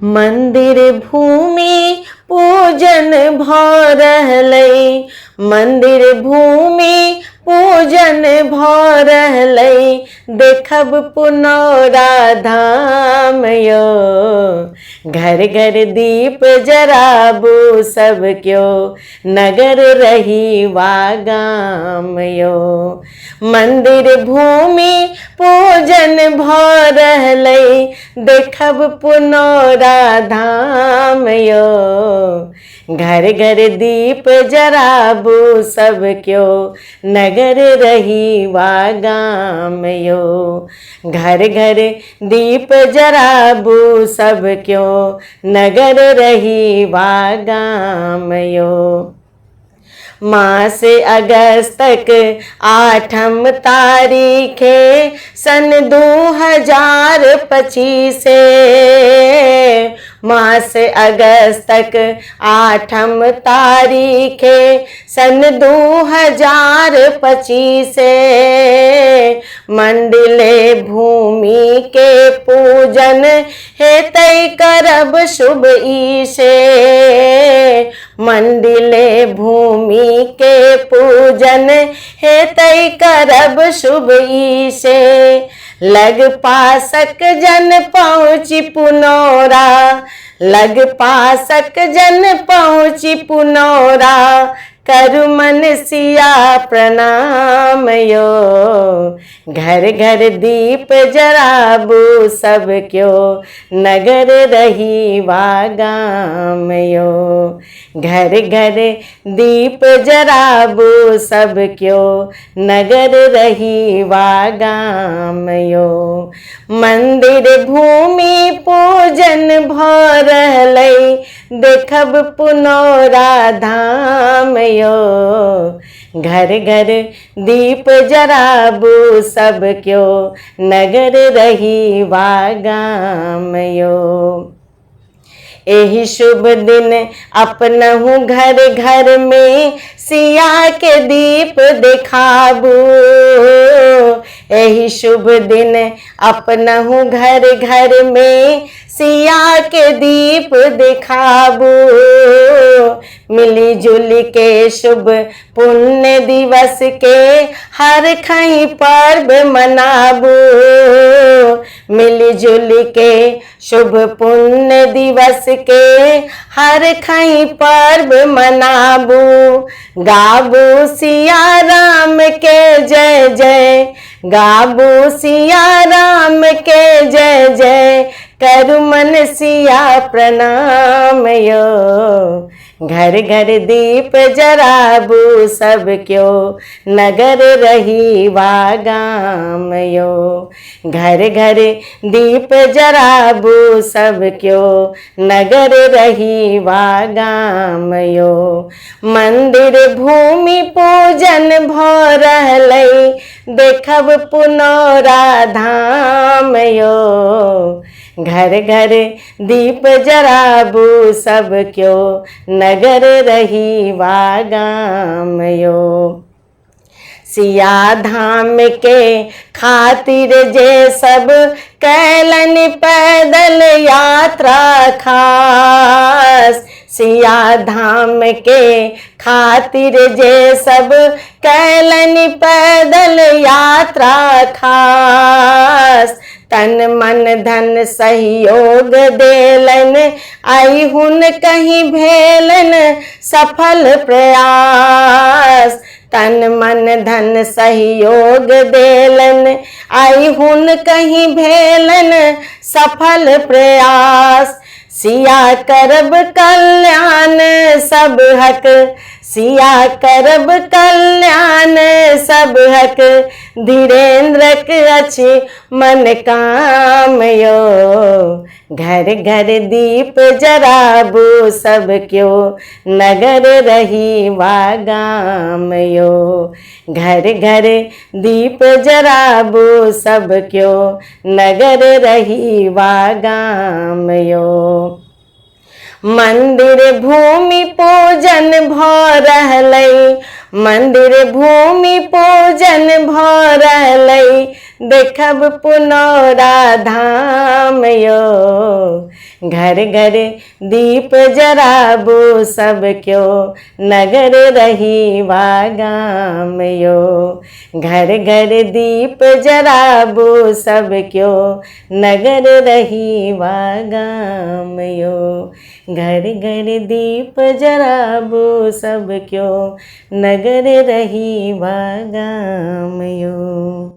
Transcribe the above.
मंदिर भूमि पूजन भ रहलै, मंदिर भूमि पूजन भ रहलै, देखब पुनौरा धाम यो। घर घर दीप जराबू सब क्यों, नगर रही वा गाम यो। मंदिर भूमि पूजन भ रहलै, देखब पुनौरा धाम यो। घर घर दीप जराबू सब क्यों, नगर रही वा गाम यो। घर घर दीप जराबू सब क्यों, नगर रही वा गाम यो। मास अगस्तक 8 तारीखे सन 2025 मास अगस्तक 8 तारीखे सन 2025 मंडिले भूमि के पूजन हेतै करब शुभ ईशे। मंडिले भूमि के पूजन हेतै करब शुभ ईशे। लग पासक जन पहुँची पुनौरा, लग पासक जन पहुँची पुनौरा, करु मन सिया प्रणाम यो। घर घर दीप जराबू सब क्यों, नगर रही वा गाम यो। घर घर दीप जराबू सब क्यों, नगर रही वा गाम यो। मंदिर भूमि पूजन भ रहलै, देखब पुनौरा धाम यो। घर घर दीप जराबू सब क्यों, नगर रही वा गाम यो। एहि शुभ दिन अपनहु घर घर में सिया के दीप देखाबू। एहि शुभ दिन अपनहु घर घर में सिया के दीप देखाबू। मिली जुली के शुभ पुण्य दिवस के हर खई पर्व मनाबू। मिली जुली के शुभ पुण्य दिवस के हर खई पर्व मनाबू। गाबू सिया राम के जय जय, गाबू सिया राम के जय जय, करु मन सिया प्रणाम यो। घर घर दीप जराबू सब क्यों, नगर रही वा गाम यो। घर घर दीप जराबू सब क्यों, नगर रही वा गाम यो। मंदिर भूमि पूजन भ रहलै, देखब पुनौरा धाम यो। घर घर दीप जराबू सब क्यों, नगर रही वा गाम यो। सिया धाम के खातिर जे सब कैलन पैदल यात्रा खास। सिया धाम के खातिर जे सब कैलन पैदल यात्रा खास। तन मन धन सहयोग देलन, आई हुन कहीं भेलन सफल प्रयास। तन मन धन सहयोग देलन, आई हुन कहीं भेलन सफल प्रयास। सिया करब कल्याण सब हक, सिया करब कल्याण सब हक, धीरेन्द्रक अछि मन काम यो। घर घर दीप जराबू सब क्यों, नगर रही वा गाम यो। घर घर दीप जराबू सब क्यों, नगर रही वा गाम यो। मंदिर भूमि पूजन भ रहलै, मंदिर भूमि पूजन भरलै देखब पुनौरा धाम यो। घर घर दीप जराबू सब क्यों नगर रहीवा गाम यो। घर घर दीप जराबू सब क्यों नगर रहीवा गाम यो। घर घर दीप जराबू सब क्यों नगर रहीवा गाम यो।